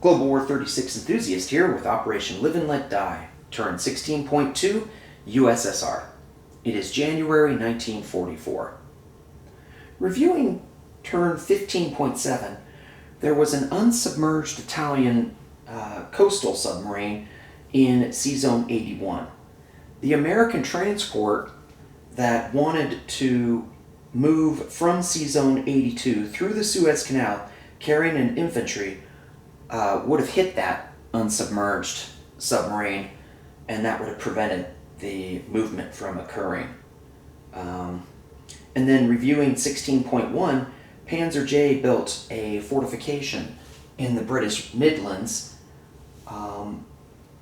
Global War 36 enthusiast here with Operation Live and Let Die, turn 16.2, USSR. It is January 1944. Reviewing turn 15.7, there was an unsubmerged Italian coastal submarine in Sea Zone 81. The American transport that wanted to move from Sea Zone 82 through the Suez Canal carrying an infantry would have hit that unsubmerged submarine, and that would have prevented the movement from occurring. And then reviewing 16.1, Panzer J built a fortification in the British Midlands.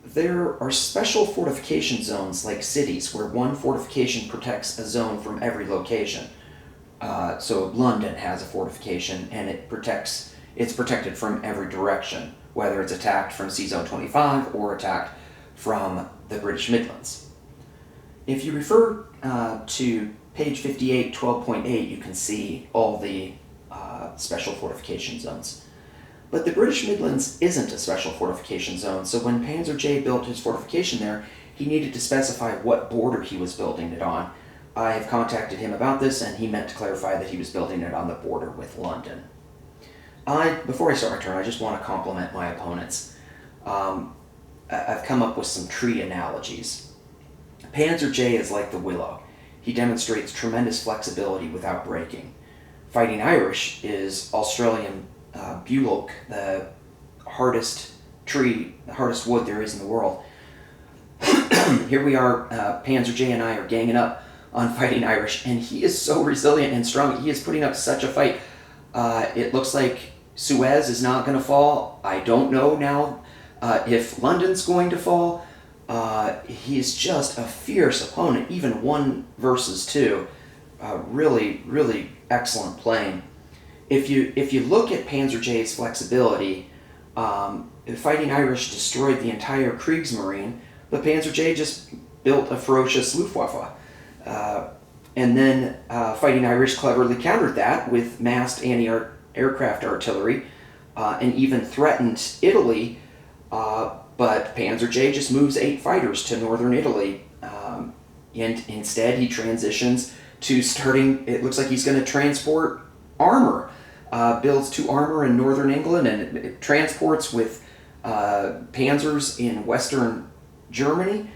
There are special fortification zones like cities where one fortification protects a zone from every location. So London has a fortification and it's protected from every direction, whether it's attacked from Sea Zone 25 or attacked from the British Midlands. If you refer to page 58, 12.8, you can see all the special fortification zones. But the British Midlands isn't a special fortification zone, so when Panzer J built his fortification there, he needed to specify what border he was building it on. I have contacted him about this, and he meant to clarify that he was building it on the border with London. Before I start my turn, I just want to compliment my opponents. I've come up with some tree analogies. Panzer J is like the willow. He demonstrates tremendous flexibility without breaking. Fighting Irish is Australian Bullock, the hardest tree, the hardest wood there is in the world. Here we are, Panzer J and I are ganging up on Fighting Irish, and he is so resilient and strong. He is putting up such a fight. It looks like Suez is not going to fall. I don't know now if London's going to fall. He's just a fierce opponent, even 1 versus 2. Really, really excellent playing. If you look at Panzer J's flexibility, Fighting Irish destroyed the entire Kriegsmarine, but Panzer J just built a ferocious Luftwaffe. And then Fighting Irish cleverly countered that with massed anti-aircraft artillery and even threatened Italy, but Panzer J just moves 8 fighters to northern Italy. And instead he transitions to starting, it looks like he's going to transport armor. Builds 2 armor in northern England, and it transports with panzers in western Germany.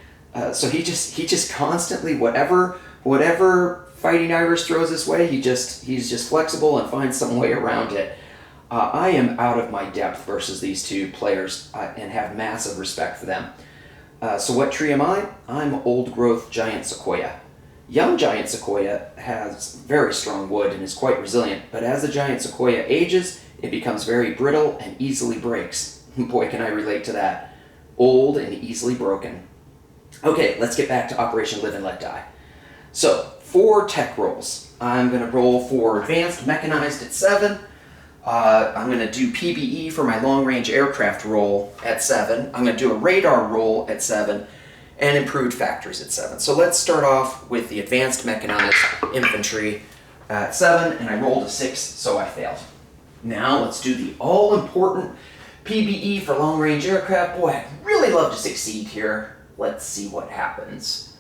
So he just constantly, whatever Fighting Irish throws his way, he's just flexible and finds some way around it. I am out of my depth versus these 2 players and have massive respect for them. So what tree am I? I'm old growth giant sequoia. Young giant sequoia has very strong wood and is quite resilient, but as the giant sequoia ages, it becomes very brittle and easily breaks. Boy, can I relate to that. Old and easily broken. Okay, let's get back to Operation Live and Let Die. So, 4 tech rolls. I'm going to roll for Advanced Mechanized at 7. I'm going to do PBE for my long-range aircraft roll at 7. I'm going to do a radar roll at 7. And improved factories at 7. So let's start off with the Advanced Mechanized Infantry at 7, and I rolled a 6, so I failed. Now let's do the all-important PBE for long-range aircraft. Boy, I'd really love to succeed here. Let's see what happens.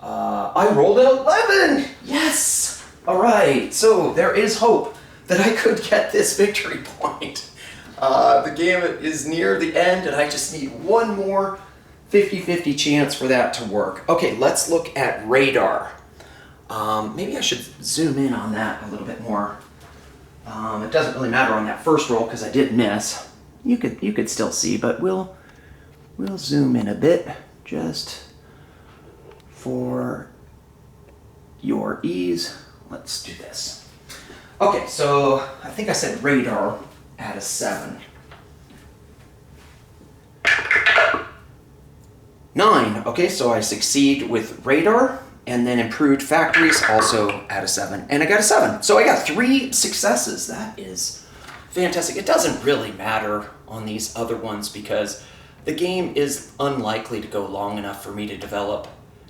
I rolled an 11! Yes! Alright, so there is hope that I could get this victory point. The game is near the end, and I just need one more 50-50 chance for that to work. Okay, let's look at radar. Maybe I should zoom in on that a little bit more. It doesn't really matter on that first roll because I did miss. You could still see, but we'll zoom in a bit just for your ease. Let's do this. Okay, so I think I said radar at a 7. 9. Okay, so I succeed with radar, and then improved factories also at a 7. And I got a 7. So I got 3 successes. That is fantastic. It doesn't really matter on these other ones because the game is unlikely to go long enough for me to develop.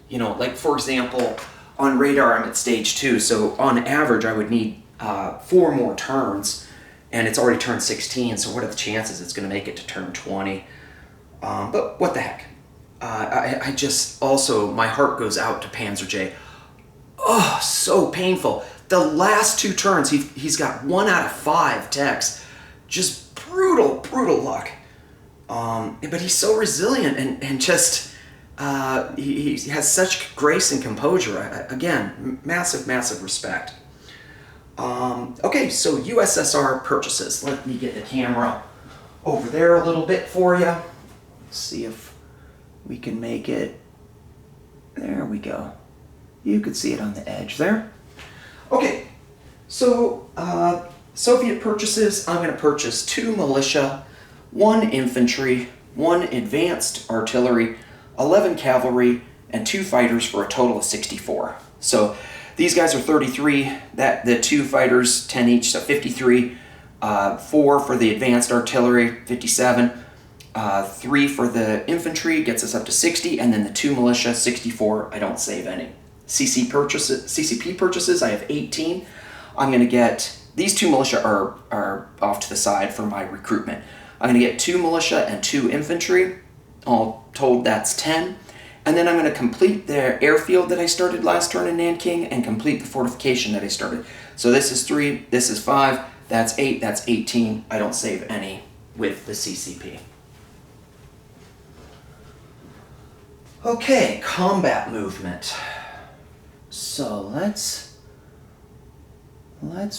You know, like for example, on radar I'm at stage 2, so on average I would need 4 more turns and it's already turned 16, so what are the chances it's going to make it to turn 20? But what the heck. I just, also, my heart goes out to Panzer J. Oh, so painful. The last 2 turns, he's got 1 out of 5 techs. Just brutal luck. But he's so resilient and just, he has such grace and composure. Again, massive respect. Okay, so USSR purchases. Let me get the camera over there a little bit for you. See if we can make it. There we go. You could see it on the edge there. Okay, so Soviet purchases. I'm going to purchase 2 militia, 1 infantry, 1 advanced artillery, 11 cavalry, and 2 fighters for a total of 64. So these guys are 33. The 2 fighters, 10 each, so 53. 4 for the advanced artillery, 57. 3 for the infantry gets us up to 60, and then the 2 militia, 64. I don't save any. CCP purchases, I have 18. I'm going to get, these 2 militia are off to the side for my recruitment. I'm going to get 2 militia and 2 infantry. All told, that's 10. And then I'm going to complete the airfield that I started last turn in Nanking and complete the fortification that I started. So this is 3, this is 5, that's 8, that's 18. I don't save any with the CCP. Okay, combat movement. So let's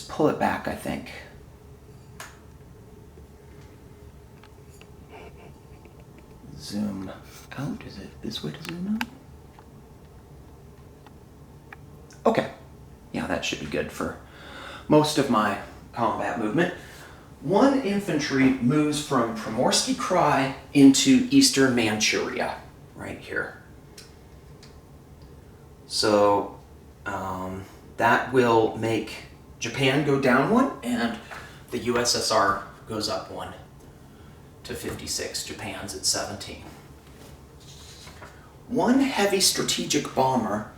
pull it back, I think. Zoom out. Is it this way to zoom out? Okay. Yeah, that should be good for most of my combat movement. 1 infantry moves from Primorsky Krai into eastern Manchuria, right here. So that will make Japan go down 1, and the USSR goes up 1 to 56. Japan's at 17. 1 heavy strategic bomber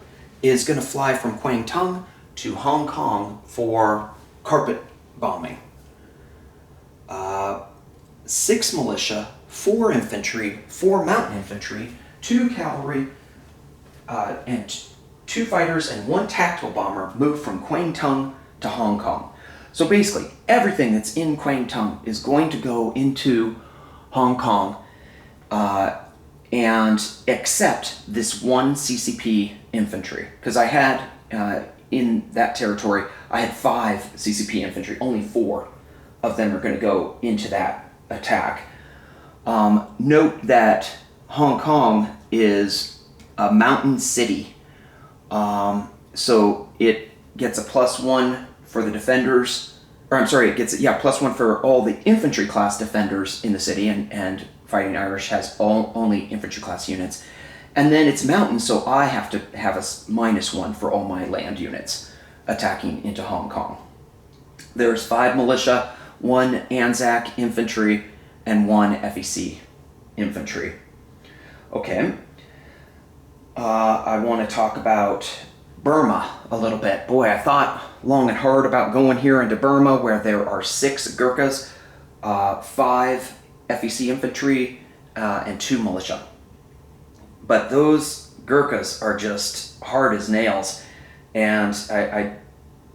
is going to fly from Kwangtung to Hong Kong for carpet bombing. 6 militia, 4 infantry, 4 mountain infantry, 2 cavalry, and 2 fighters and 1 tactical bomber move from Kwangtung to Hong Kong. So basically, everything that's in Kwangtung is going to go into Hong Kong, and except this 1 CCP infantry. Because I had, in that territory, I had 5 CCP infantry. Only 4 of them are going to go into that attack. Note that Hong Kong is a mountain city. So it gets a +1 for the defenders, or I'm sorry, it gets, +1 for all the infantry class defenders in the city, and Fighting Irish has only infantry class units. And then it's mountain, so I have to have a -1 for all my land units attacking into Hong Kong. There's 5 militia, 1 Anzac infantry, and 1 FEC infantry. Okay. I want to talk about Burma a little bit. Boy, I thought long and hard about going here into Burma, where there are 6 Gurkhas, 5 FEC infantry, and 2 militia. But those Gurkhas are just hard as nails, and I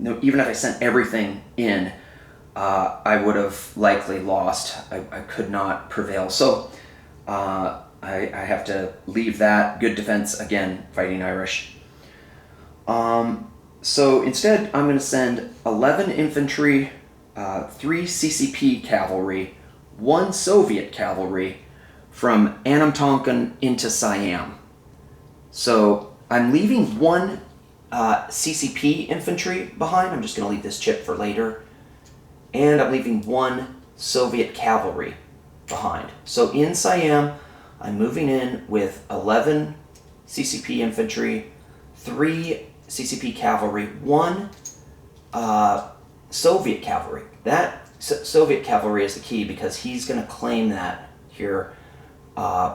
even if I sent everything in, I would have likely lost. I could not prevail. So I have to leave that. Good defense, again, Fighting Irish. So instead, I'm going to send 11 infantry, 3 CCP cavalry, 1 Soviet cavalry from Annamtonkin into Siam. So I'm leaving 1 CCP infantry behind. I'm just going to leave this chip for later. And I'm leaving 1 Soviet cavalry behind. So in Siam, I'm moving in with 11 CCP infantry, 3 CCP cavalry, 1 Soviet cavalry. That Soviet cavalry is the key, because he's going to claim that here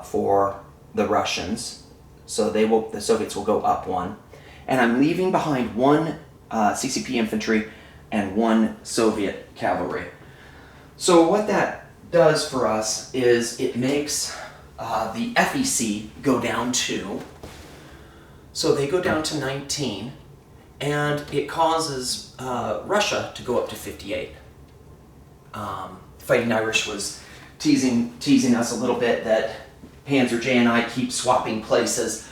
for the Russians. So the Soviets will go up 1. And I'm leaving behind 1 CCP infantry and 1 Soviet cavalry. So what that does for us is it makes the FEC go down 2. So they go down to 19, and it causes Russia to go up to 58. Fighting Irish was teasing us a little bit that Panzer J and I keep swapping places,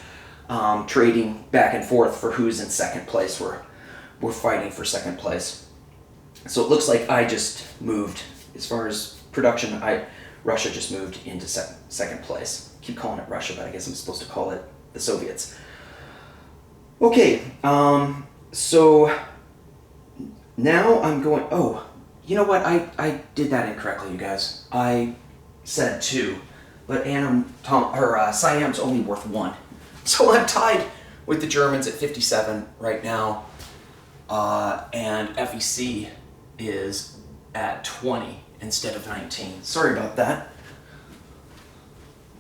trading back and forth for who's in second place. We're fighting for second place. So it looks like I just moved, as far as production, Russia just moved into second place. I keep calling it Russia, but I guess I'm supposed to call it the Soviets. Okay, so now I'm going, oh, you know what, I did that incorrectly, you guys. I said 2, but Siam's only worth 1. So I'm tied with the Germans at 57 right now, and FEC is at 20 instead of 19. Sorry about that.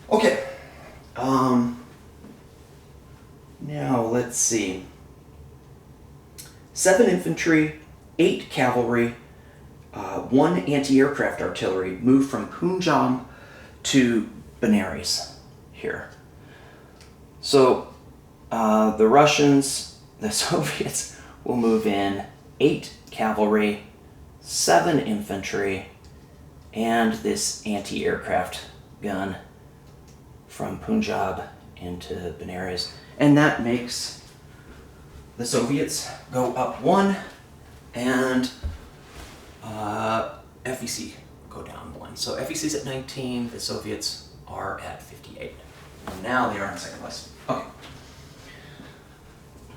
Okay, now let's see. 7 infantry, 8 cavalry, 1 anti-aircraft artillery moved from Punjab to Benares here. So the Russians, the Soviets will move in 8 cavalry, 7 infantry, and this anti-aircraft gun from Punjab into Benares. And that makes the Soviets go up 1 and FEC go down 1. So FEC's at 19, the Soviets are at 58. And now they are in second place. Okay.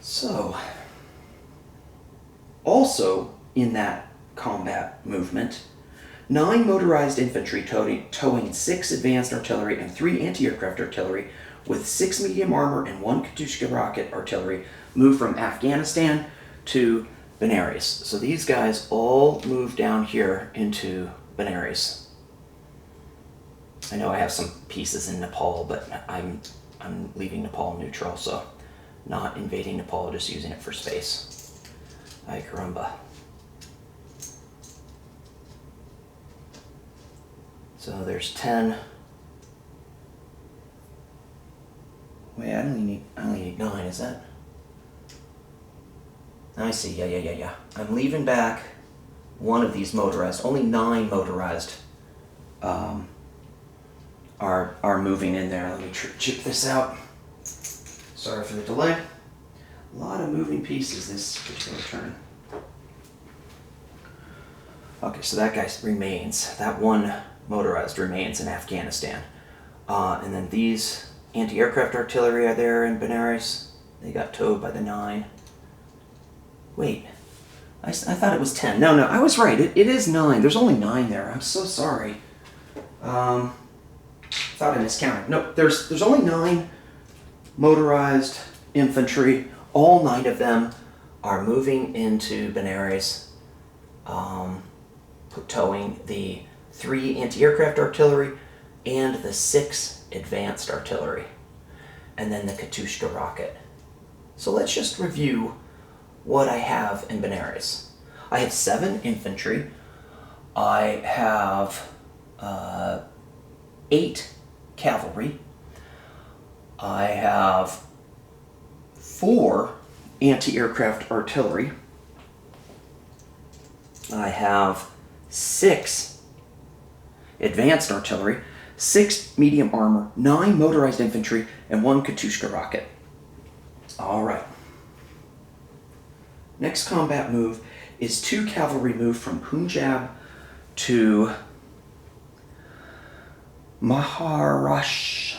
So, also in that combat movement, 9 motorized infantry towing 6 advanced artillery and 3 anti-aircraft artillery with 6 medium armor and 1 Katyusha rocket artillery moved from Afghanistan to Benares. So these guys all moved down here into Benares. I know I have some pieces in Nepal, but I'm leaving Nepal neutral, so not invading Nepal, just using it for space. Ay caramba. So there's 10. Wait, I only need 9, is that? I see, yeah. I'm leaving back 1 of these motorized. Only 9 motorized are moving in there. Let me chip this out. Sorry for the delay. A lot of moving pieces this particular turn. Okay, so that guy remains. That 1 motorized remains in Afghanistan. And then these anti-aircraft artillery are there in Benares. They got towed by the 9. Wait, I thought it was 10. No, I was right. It is 9. There's only 9 there. I'm so sorry. Thought I miscounted. No, there's only 9 motorized infantry. All 9 of them are moving into Benares, towing the 3 anti-aircraft artillery and the 6 advanced artillery, and then the Katyusha rocket. So let's just review what I have in Benares. I have 7 infantry. I have 8 cavalry. I have 4 anti-aircraft artillery. I have 6 advanced artillery, 6 medium armor, 9 motorized infantry, and 1 Katyusha rocket. All right. Next combat move is 2 cavalry move from Punjab to Maharashtra.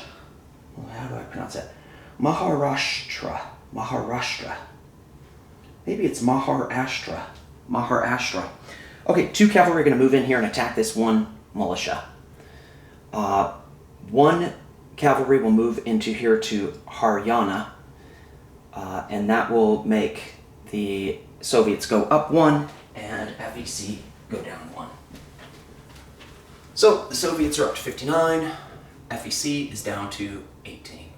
How do I pronounce that? Maharashtra. Maybe it's Maharashtra. Okay, 2 cavalry are going to move in here and attack this 1 militia. 1 cavalry will move into here to Haryana, and that will make the Soviets go up 1 and FEC go down 1. So the Soviets are up to 59, FEC is down to 18.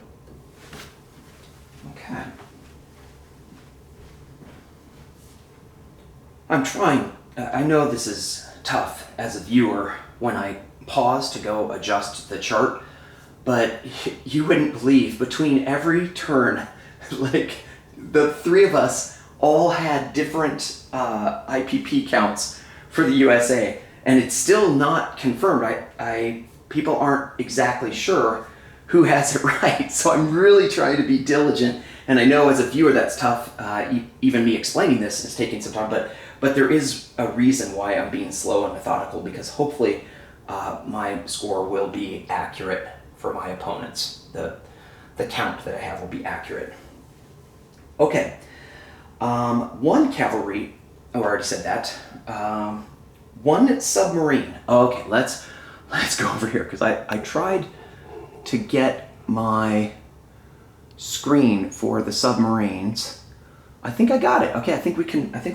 Okay. I'm trying, I know this is tough as a viewer when I pause to go adjust the chart, but you wouldn't believe, between every turn, like, the three of us all had different IPP counts for the USA, and it's still not confirmed. People aren't exactly sure who has it right, so I'm really trying to be diligent, and I know as a viewer that's tough. Even me explaining this is taking some time, but there is a reason why I'm being slow and methodical, because hopefully my score will be accurate for my opponents. The count that I have will be accurate. Okay, one cavalry, oh, I already said that. One submarine. Okay, let's go over here, because I tried to get my screen for the submarines. I think I got it. Okay, I think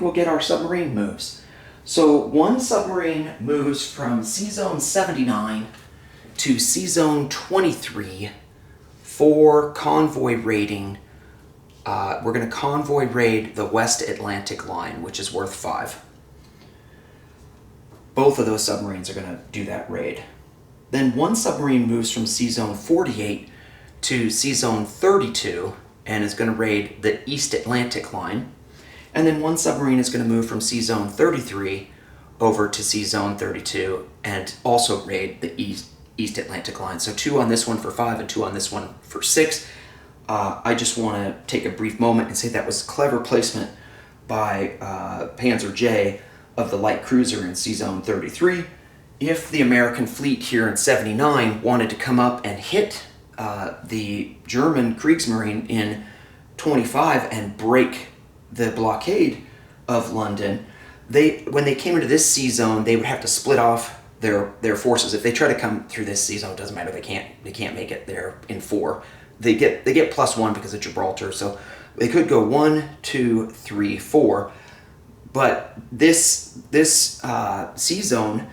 we'll get our submarine moves. So one submarine moves from C-Zone 79 to C-Zone 23 for convoy raiding. We're going to convoy raid the West Atlantic line, which is worth 5. Both of those submarines are going to do that raid. Then one submarine moves from C-Zone 48 to C-Zone 32 and is going to raid the East Atlantic line. And then one submarine is going to move from C-Zone 33 over to C-Zone 32 and also raid the East Atlantic line. So 2 on this one for 5 and 2 on this one for 6. I just want to take a brief moment and say that was clever placement by Panzer J of the light cruiser in C-Zone 33. If the American fleet here in 79 wanted to come up and hit the German Kriegsmarine in 25 and break the blockade of London, when they came into this C-Zone, they would have to split off their forces. If they try to come through this C-Zone, it doesn't matter. They can't make it there in 4. They get +1 because of Gibraltar, so they could go 1, 2, 3, 4. But this C-Zone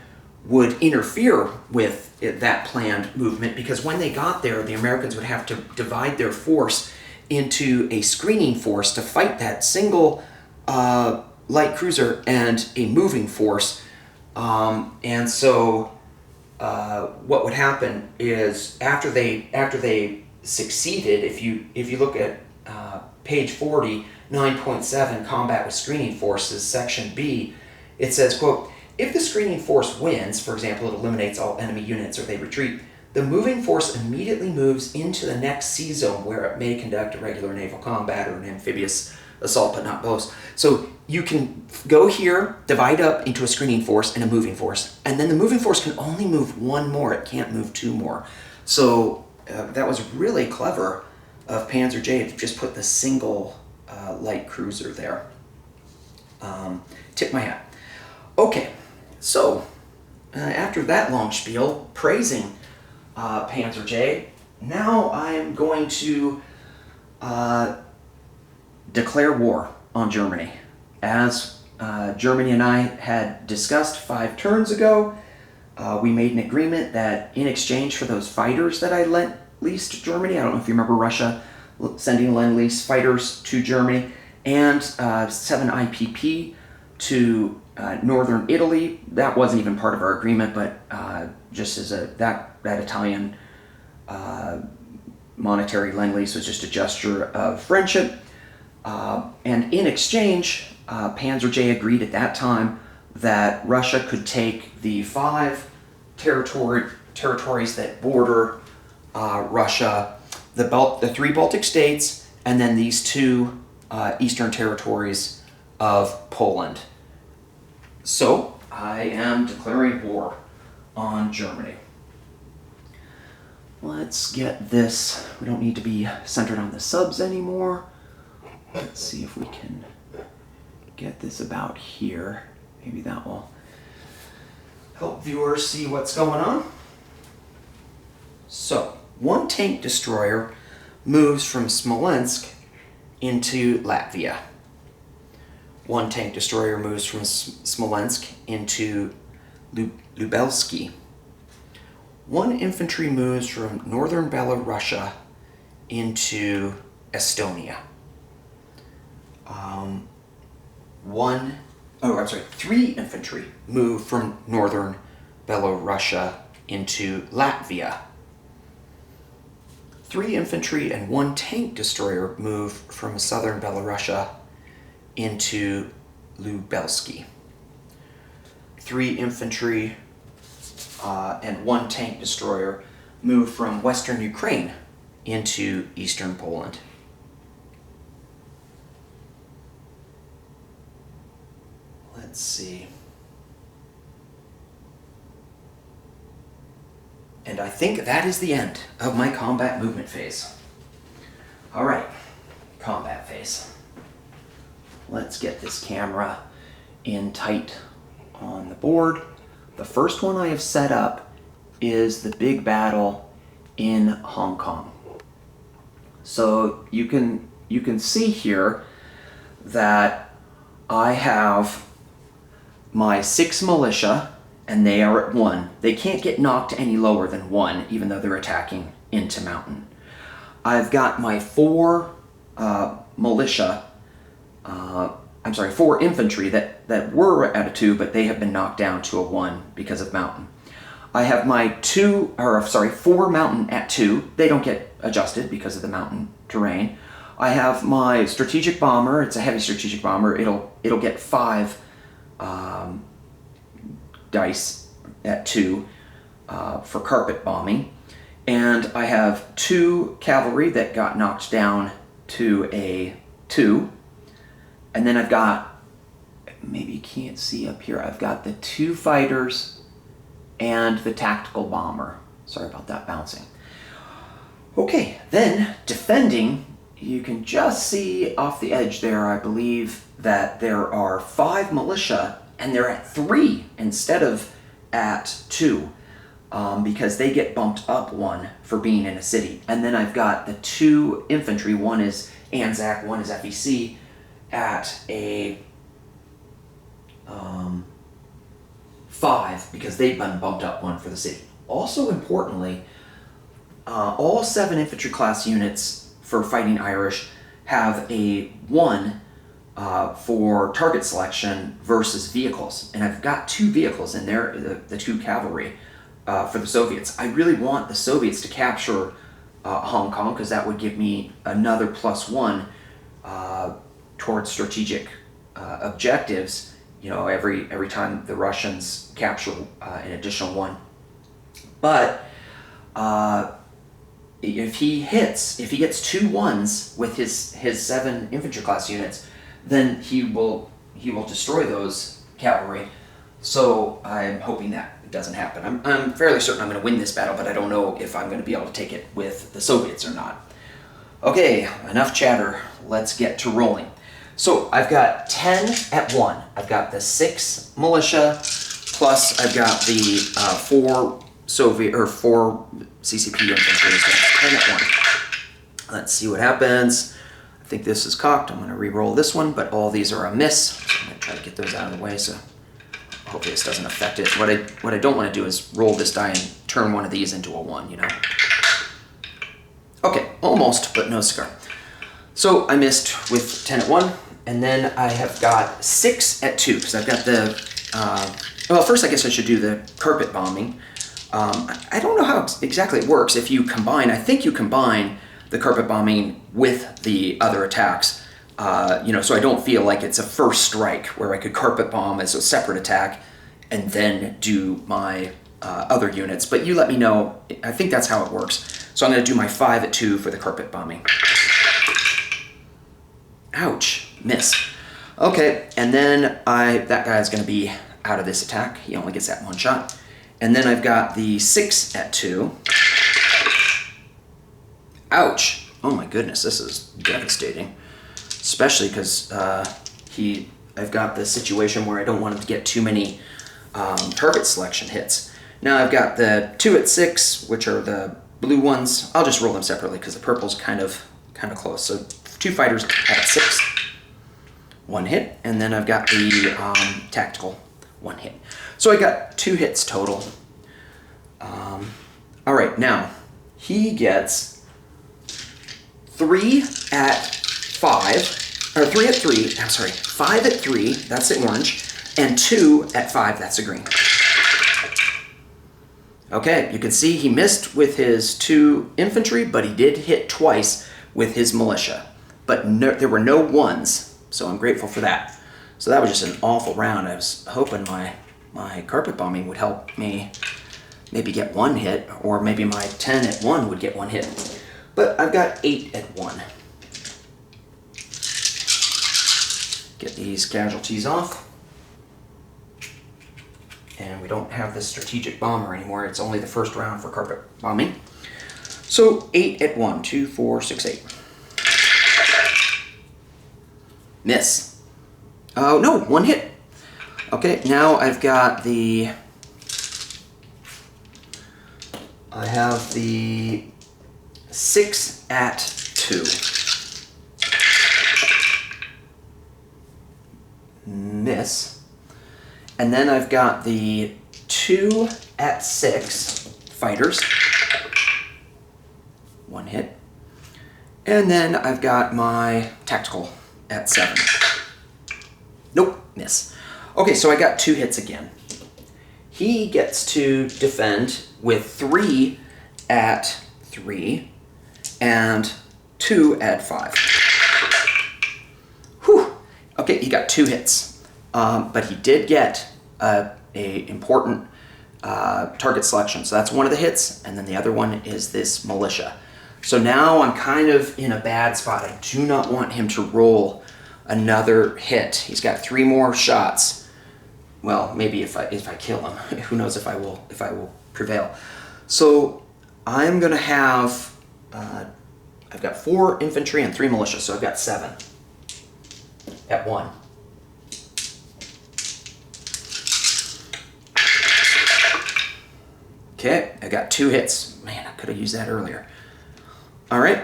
would interfere with that planned movement, because when they got there, the Americans would have to divide their force into a screening force to fight that single light cruiser and a moving force. And so what would happen is after they succeeded, if you look at page 40, 9.7, Combat with Screening Forces, Section B, it says, quote, if the screening force wins, for example, it eliminates all enemy units or they retreat, the moving force immediately moves into the next C-Zone where it may conduct a regular naval combat or an amphibious assault, but not both. So you can go here, divide up into a screening force and a moving force, and then the moving force can only move 1 more. It can't move 2 more. So that was really clever of Panzer J to just put the single light cruiser there. Tip my hat. Okay, so after that long spiel praising Panzer J, now I'm going to declare war on Germany. As Germany and I had discussed 5 turns ago, we made an agreement that in exchange for those fighters that I leased Germany, I don't know if you remember Russia sending Lend-Lease fighters to Germany, and 7 IPP to northern Italy. That wasn't even part of our agreement, but just as that Italian monetary Lend-Lease was just a gesture of friendship. And in exchange, Panzer J agreed at that time that Russia could take the 5 territories that border Russia, the 3 Baltic states, and then these 2 eastern territories of Poland. So I am declaring war on Germany. Let's get this. We don't need to be centered on the subs anymore. Let's see if we can get this about here. Maybe that will help viewers see what's going on. So, one tank destroyer moves from Smolensk into Latvia. One tank destroyer moves from Smolensk into Lubelski. One infantry moves from northern Belarusia into Estonia. 3 infantry move from northern Belorussia into Latvia. 3 infantry and 1 tank destroyer move from southern Belorussia into Lubelski. 3 infantry and 1 tank destroyer move from western Ukraine into eastern Poland. Let's see. And I think that is the end of my combat movement phase. All right, combat phase. Let's get this camera in tight on the board. The first one I have set up is the big battle in Hong Kong. So you can see here that I have my 6 militia, and they are at 1. They can't get knocked any lower than 1, even though they're attacking into mountain. I've got my 4 4 infantry that were at a 2, but they have been knocked down to a 1 because of mountain. I have my 4 mountain at 2. They don't get adjusted because of the mountain terrain. I have my strategic bomber. It's a heavy strategic bomber. It'll get 5 dice at 2 for carpet bombing. And I have 2 cavalry that got knocked down to a 2. And then I've got, maybe you can't see up here, I've got the 2 fighters and the tactical bomber. Sorry about that bouncing. Okay, then defending, you can just see off the edge there, I believe that there are 5 militia and they're at 3 instead of at 2 because they get bumped up 1 for being in a city. And then I've got the 2 infantry, one is Anzac, one is FEC, at a 5 because they've been bumped up 1 for the city. Also importantly, all 7 infantry class units for fighting Irish have a 1 for target selection versus vehicles. And I've got 2 vehicles in there, the 2 cavalry for the Soviets. I really want the Soviets to capture Hong Kong because that would give me another +1 towards strategic objectives. You know, every time the Russians capture an additional 1. But if he gets 2 1s with his 7 infantry class units, then he will destroy those cavalry. So I'm hoping that doesn't happen. I'm fairly certain I'm going to win this battle, but I don't know if I'm going to be able to take it with the Soviets or not. Okay, enough chatter. Let's get to rolling. So I've got 10 at 1. I've got the 6 militia, plus I've got the 4 CCP infantry. So 10 at 1. Let's see what happens. I think this is cocked. I'm going to re-roll this one, but all these are a miss. So I'm going to try to get those out of the way, so hopefully this doesn't affect it. What I don't want to do is roll this die and turn one of these into a 1, you know. Okay, almost, but no cigar. So I missed with 10 at 1, and then I have got 6 at 2, because I've got the, well, first I guess I should do the carpet bombing. I don't know how exactly it works. If you combine, I think you combine the carpet bombing with the other attacks, you know, so I don't feel like it's a first strike where I could carpet bomb as a separate attack and then do my other units. But you let me know. I think that's how it works. So I'm going to do my 5 at 2 for the carpet bombing. Ouch, miss. Okay, and then that guy's going to be out of this attack. He only gets that 1 shot. And then I've got the 6 at 2. Ouch. Oh my goodness, this is devastating. Especially because I've got the situation where I don't want him to get too many target selection hits. Now I've got the 2 at 6, which are the blue ones. I'll just roll them separately because the purple's kind of close. So 2 fighters at 6, 1 hit, and then I've got the tactical 1 hit. So I got 2 hits total. All right, now he gets 3 at 5, or 3 at 3. I'm sorry, 5 at 3. That's the orange. And 2 at 5, that's a green. Okay, you can see he missed with his 2 infantry, but he did hit twice with his militia. But no, there were no 1s, so I'm grateful for that. So that was just an awful round. I was hoping my carpet bombing would help me maybe get 1 hit, or maybe my 10 at 1 would get 1 hit. But I've got 8 at 1. Get these casualties off. And we don't have this strategic bomber anymore. It's only the first round for carpet bombing. So 8 at 1, 2, 4, 6, 8. Miss. Oh, no, 1 hit. Okay, now I've got the... I have the 6 at 2. Miss. And then I've got the 2 at 6 fighters. 1 hit. And then I've got my tactical at 7. Nope, miss. Okay, so I got 2 hits again. He gets to defend with 3 at 3 and 2 at 5. Whew. Okay, he got 2 hits. But he did get a important target selection. So that's one of the hits, and then the other one is this militia. So now I'm kind of in a bad spot. I do not want him to roll another hit. He's got 3 more shots. Well, maybe if I kill him, who knows if I will prevail. So I'm gonna have I've got 4 infantry and 3 militia, so I've got 7 at 1. Okay, I got 2 hits. Man, I could have used that earlier. All right,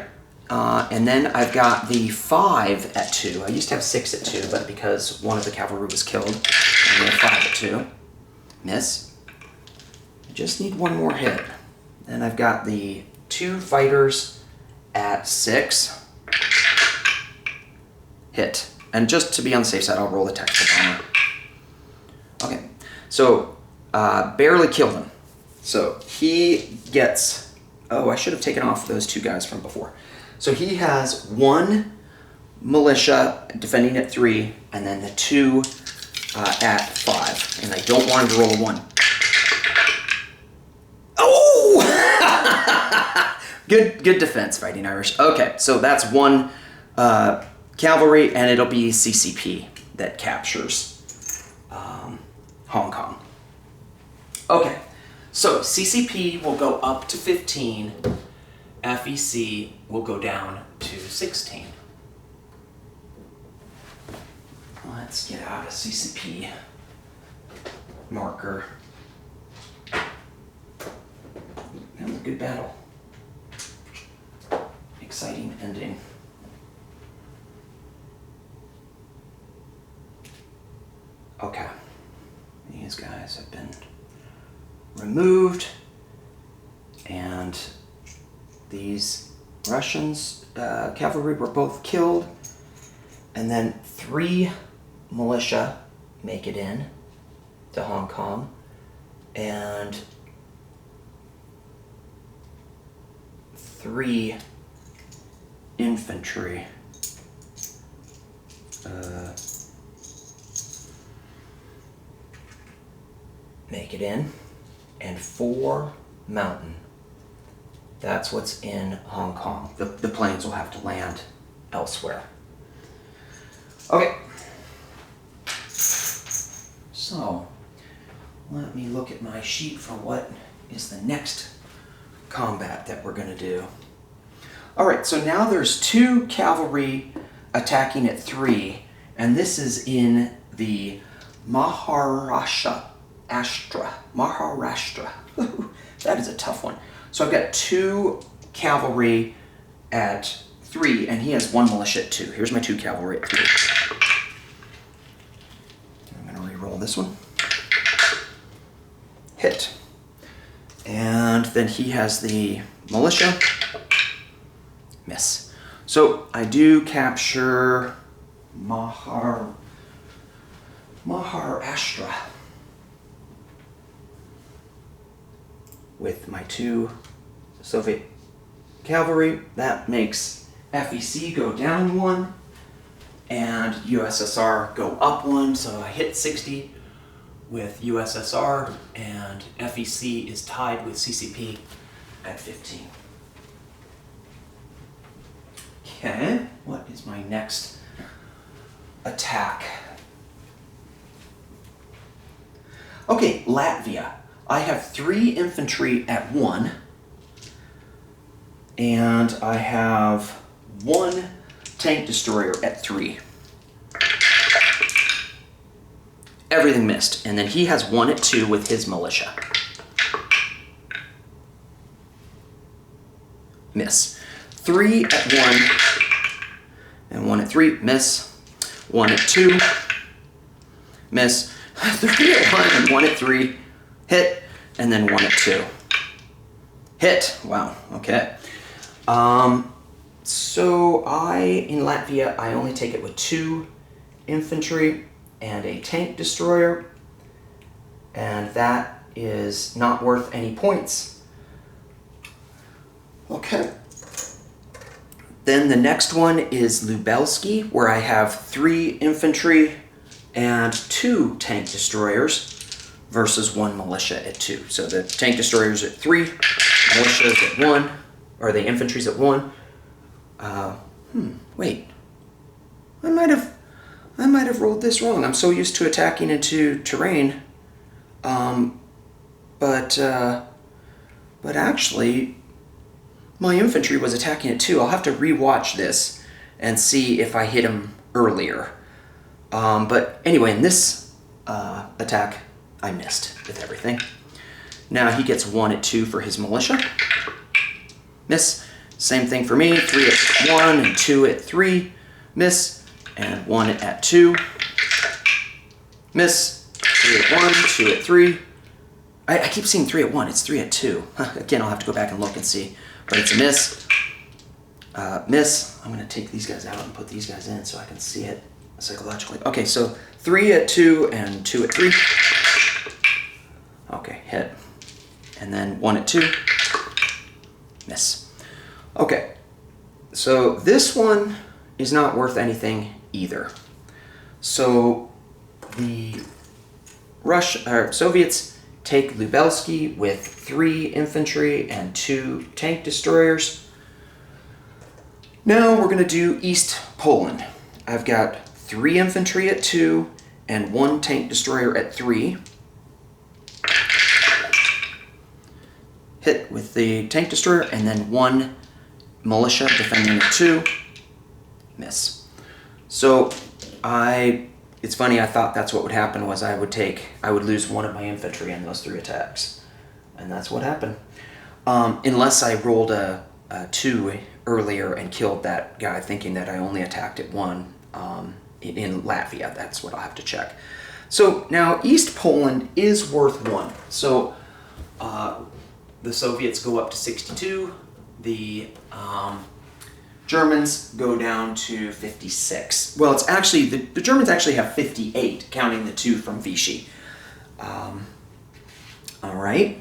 and then I've got the 5 at 2. I used to have 6 at 2, but because one of the cavalry was killed, I have 5 at 2. Miss. I just need 1 more hit. Then I've got the 2 fighters at 6. Hit. And just to be on the safe side, I'll roll the tactical bomber. Okay, so barely killed him. So he gets, oh, I should have taken off those 2 guys from before. So he has 1 militia defending at 3, and then the 2 at 5. And I don't want him to roll a 1. Oh! Good defense, Fighting Irish. Okay, so that's 1 cavalry, and it'll be CCP that captures Hong Kong. Okay. So CCP will go up to 15, FEC will go down to 16. Let's get out of CCP marker. That was a good battle. Exciting ending. Okay, these guys have been removed, and these Russians cavalry were both killed, and then 3 militia make it in to Hong Kong, and 3 infantry make it in, and 4 mountain. That's what's in Hong Kong. The planes will have to land elsewhere. Okay. So, let me look at my sheet for what is the next combat that we're going to do. Alright, so now there's 2 cavalry attacking at 3, and this is in the Maharashtra. That is a tough one. So I've got 2 cavalry at 3, and he has 1 militia at 2. Here's my 2 cavalry at 3. I'm going to re-roll this one. Hit. And then he has the militia. Miss. So I do capture Maharashtra with my 2 Soviet cavalry. That makes FEC go down 1 and USSR go up 1, so I hit 60 with USSR, and FEC is tied with CCP at 15. Okay, what is my next attack? Okay, Latvia. I have 3 infantry at 1, and I have 1 tank destroyer at 3. Everything missed, and then he has 1 at 2 with his militia. Miss. 3 at 1, and 1 at 3, miss. 1 at 2, miss. 3 at 1 and 1 at 3, hit, and then 1 at 2. Hit, wow, okay. So in Latvia, I only take it with 2 infantry and a tank destroyer, and that is not worth any points. Okay. Then the next one is Lubelski, where I have 3 infantry and 2 tank destroyers versus 1 militia at 2. So the tank destroyers at 3, militias at 1, or the infantry's at 1. Wait. I might have rolled this wrong. I'm so used to attacking into terrain. But actually, my infantry was attacking at 2. I'll have to rewatch this and see if I hit him earlier. But anyway, in this attack, I missed with everything. Now he gets 1 at 2 for his militia. Miss. Same thing for me. 3 at 1 and 2 at 3. Miss. And 1 at 2. Miss. 3 at 1, 2 at 3. I keep seeing 3 at 1. It's 3 at 2. Again, I'll have to go back and look and see. But it's a miss. Miss. I'm going to take these guys out and put these guys in so I can see it psychologically. Okay, so 3 at 2 and 2 at 3. Okay, hit. And then 1 at 2. Miss. Okay, so this one is not worth anything either. So the Soviets take Lubelski with 3 infantry and 2 tank destroyers. Now we're going to do East Poland. I've got 3 infantry at 2 and 1 tank destroyer at 3. Hit with the tank destroyer, and then 1 militia defending at 2. Miss. So it's funny, I thought that's what would happen was I would lose 1 of my infantry in those 3 attacks. And that's what happened. Unless I rolled a 2 earlier and killed that guy thinking that I only attacked at 1 in Latvia. That's what I'll have to check. So now East Poland is worth 1. So the Soviets go up to 62. The Germans go down to 56. Well, it's actually, the Germans actually have 58, counting the 2 from Vichy. All right.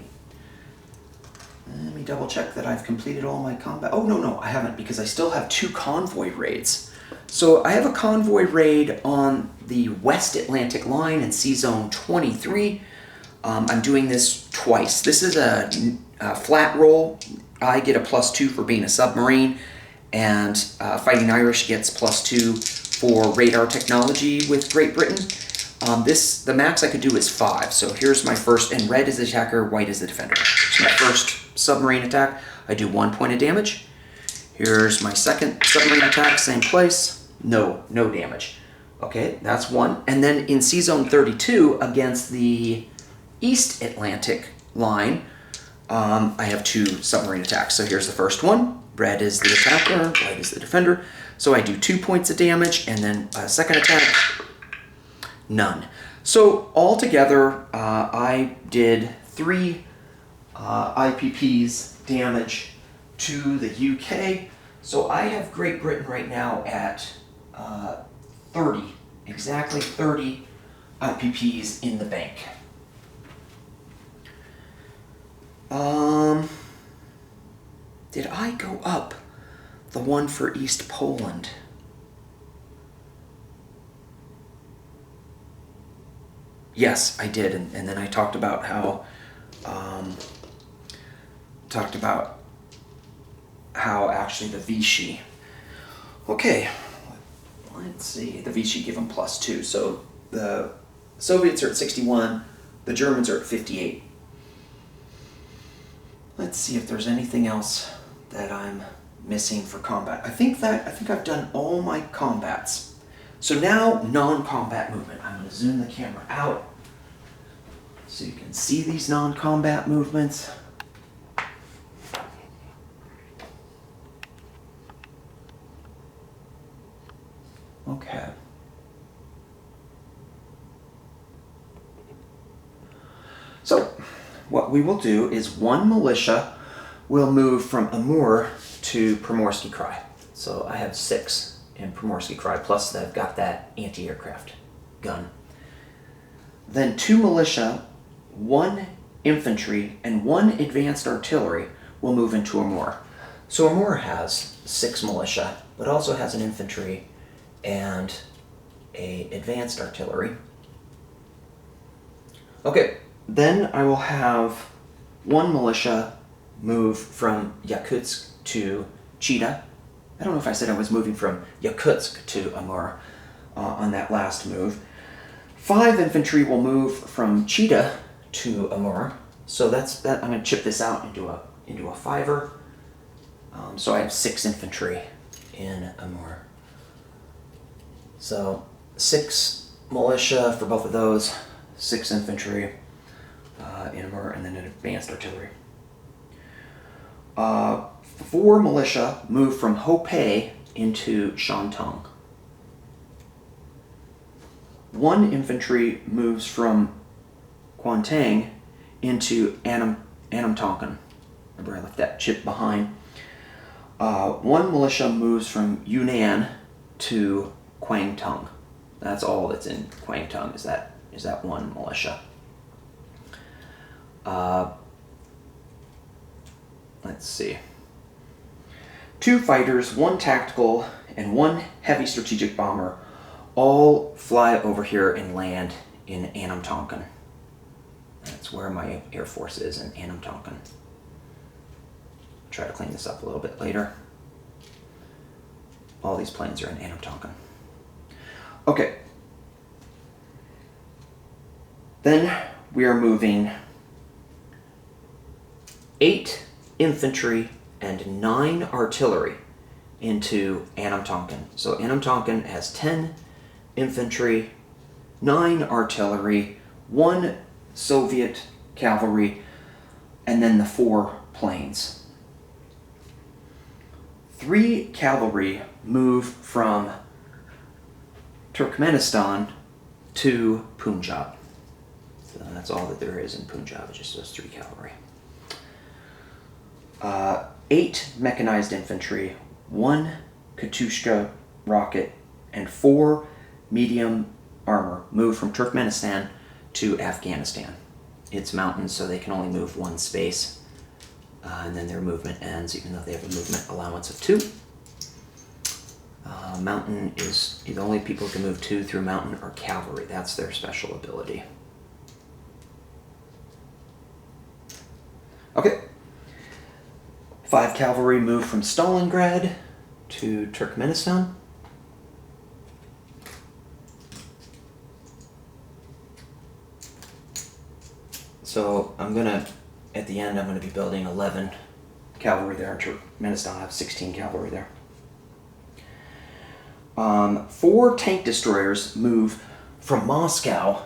Let me double check that I've completed all my combat. Oh, no, I haven't, because I still have 2 convoy raids. So I have a convoy raid on the West Atlantic line in C-Zone 23. I'm doing this twice. This is a flat roll. I get a +2 for being a submarine, and Fighting Irish gets +2 for radar technology with Great Britain. The max I could do is 5. So here's my first, and red is the attacker, white is the defender. So my first submarine attack, I do 1 point of damage. Here's my second submarine attack, same place, no damage. Okay, that's 1. And then in C-Zone 32 against the East Atlantic line, I have 2 submarine attacks. So here's the first one. Red is the attacker, white is the defender. So I do 2 points of damage, and then a second attack, none. So altogether, I did 3 IPPs damage to the UK. So I have Great Britain right now at 30, exactly 30 IPPs in the bank. Did I go up the one for East Poland? Yes, I did, and then I talked about how actually the Vichy. Okay, let's see. The Vichy give them +2, so the Soviets are at 61, the Germans are at 58. Let's see if there's anything else that I'm missing for combat. I think I've done all my combats. So now non-combat movement. I'm going to zoom the camera out so you can see these non-combat movements. Okay. So what we will do is one militia will move from Amur to Primorsky Krai. So I have 6 in Primorsky Krai, plus I've got that anti-aircraft gun. Then 2 militia, 1 infantry, and 1 advanced artillery will move into Amur. So Amur has 6 militia, but also has an infantry and a advanced artillery. Okay, then I will have 1 militia move from Yakutsk to Chita. I don't know if I said I was moving from Yakutsk to Amur on that last move. 5 infantry will move from Chita to Amur. So that's that. I'm going to chip this out into a 5er. So I have 6 infantry in Amur. So 6 militia for both of those, 6 infantry in Amur, and then an advanced artillery. 4 militia move from Hopei into Shantung. 1 infantry moves from Kwantung into Anamtonkan. Remember, I left that chip behind. 1 militia moves from Yunnan to Kwangtung. That's all that's in Kwangtung is that 1 militia. Let's see. 2 fighters, 1 tactical, and 1 heavy strategic bomber all fly over here and land in Anamtonkan. That's where my Air Force is, in Anamtonkan. Try to clean this up a little bit later. All these planes are in Anamtonkan. Okay. Then we are moving 8 infantry and 9 artillery into Anamtonkan. So Anamtonkan has 10 infantry, 9 artillery, 1 Soviet cavalry, and then the 4 planes. 3 cavalry move from Turkmenistan to Punjab. So that's all that there is in Punjab, just those 3 cavalry. 8 mechanized infantry, 1 Katyushka rocket, and 4 medium armor move from Turkmenistan to Afghanistan. It's mountains, so they can only move 1 space, and then their movement ends, even though they have a movement allowance of 2. Mountain is the only people who can move 2 through mountain are cavalry. That's their special ability. Okay. 5 cavalry move from Stalingrad to Turkmenistan. So at the end, I'm going to be building 11 cavalry there in Turkmenistan. I have 16 cavalry there. 4 tank destroyers move from Moscow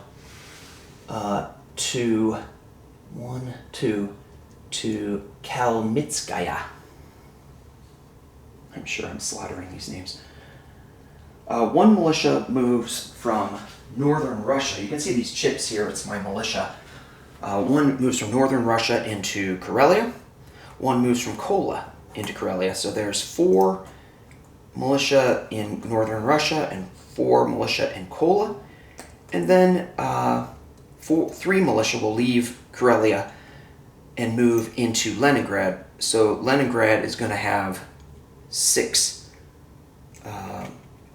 to Kalmitskaya. I'm sure I'm slaughtering these names. 1 militia moves from northern Russia. You can see these chips here. It's my militia. 1 moves from northern Russia into Karelia. 1 moves from Kola into Karelia. So there's 4 militia in northern Russia and 4 militia in Kola. And then 3 militia will leave Karelia and move into Leningrad. So Leningrad is going to have 6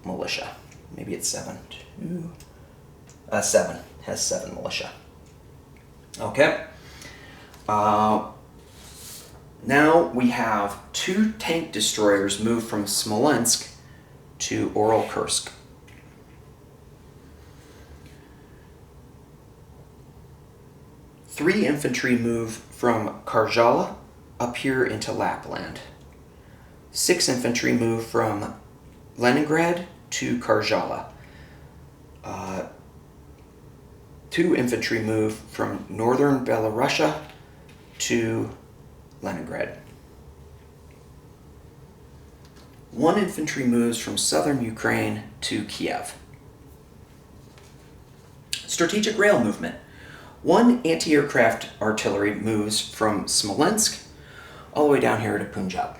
militia. Maybe it's 7. 7. Has 7 militia. Okay. Now we have 2 tank destroyers move from Smolensk to Oral-Kursk. Three infantry move from Karjala up here into Lapland. 6 infantry move from Leningrad to Karjala. 2 infantry move from northern Belarusia to Leningrad. 1 infantry moves from southern Ukraine to Kiev. Strategic rail movement. 1 anti-aircraft artillery moves from Smolensk all the way down here to Punjab.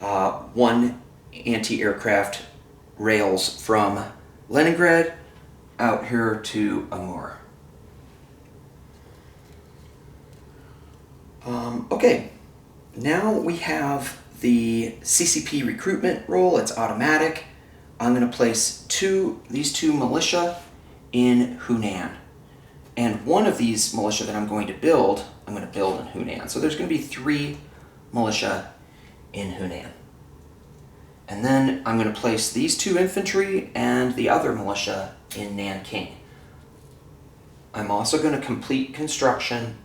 1 anti-aircraft rails from Leningrad out here to Amur. Okay, now we have the CCP recruitment roll. It's automatic. I'm going to place these two militia in Hunan. And one of these militia that I'm going to build in Hunan. So there's going to be 3 militia in Hunan. And then I'm going to place these 2 infantry and the other militia in Nanking. I'm also going to complete construction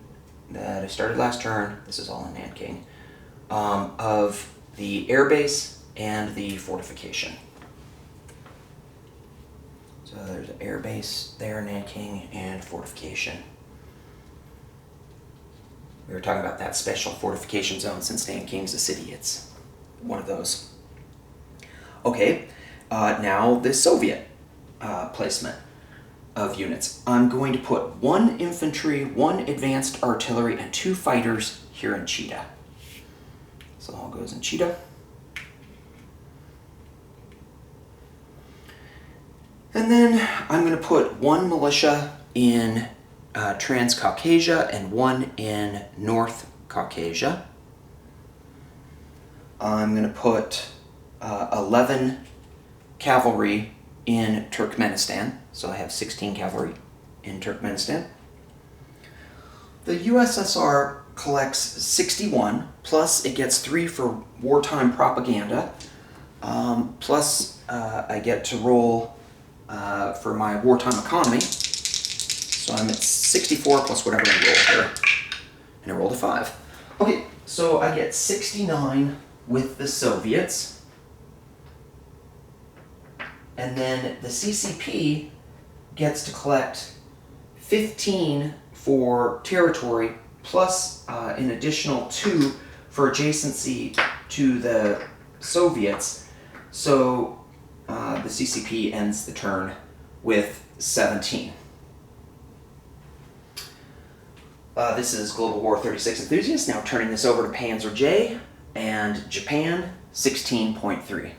that I started last turn, this is all in Nanking, of the airbase and the fortification. So there's an airbase there, Nanking, and fortification. We were talking about that special fortification zone. Since Nanking's a city, it's one of those. Okay, now the Soviet placement of units. I'm going to put 1 infantry, 1 advanced artillery, and 2 fighters here in Chita. So it all goes in Chita. And then I'm going to put 1 militia in Transcaucasia and 1 in North Caucasia. I'm going to put 11 cavalry in Turkmenistan. So I have 16 cavalry in Turkmenistan. The USSR collects 61, plus it gets 3 for wartime propaganda, plus I get to roll for my wartime economy. So I'm at 64 plus whatever I roll here. And I rolled a 5. Okay, so I get 69 with the Soviets. And then the CCP gets to collect 15 for territory, plus an additional 2 for adjacency to the Soviets. So the CCP ends the turn with 17. This is Global War 36 Enthusiast, now turning this over to Panzer J, and Japan 16.3.